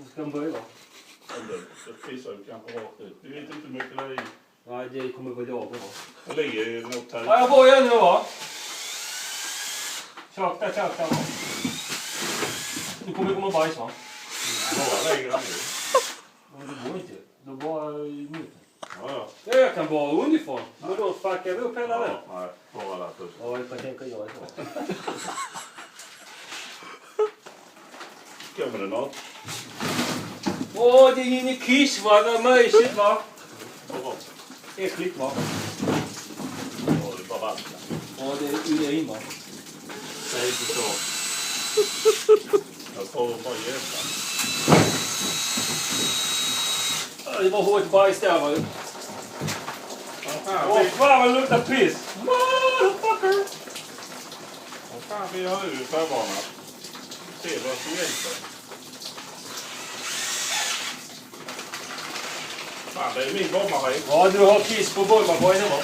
Ska de börja? Det fissar ju kanske rakt ut. Vi vet inte hur mycket det är i. Nej, det kommer väl jag då. Det ligger ju något här. Ja, jag börjar nu va? Tjocka. Nu kommer det komma bajs va? Bara lägger den nu. Men det går inte. Då bara i mitten. Ja. Jag kan bara underifrån. Men då fuckar vi upp hela den. Nej, bara där först. Ja, jag tänker jag så. Kommer det något? Åh, det är ingen kiss va? Det är mysigt va? Bra. Äckligt va? Ja, det är bara vatten. Ja, det är urin va? Det är inte så. Jag får bara hjälpa. Det var hårt bajs där va? Åh fan vad det luktar piss! Motherfucker! Vad fan vi har nu förvarnat. Se vad som hjälper. Fan, det är min bommarhöjd. Ja, du har piss på bollmaskinen va?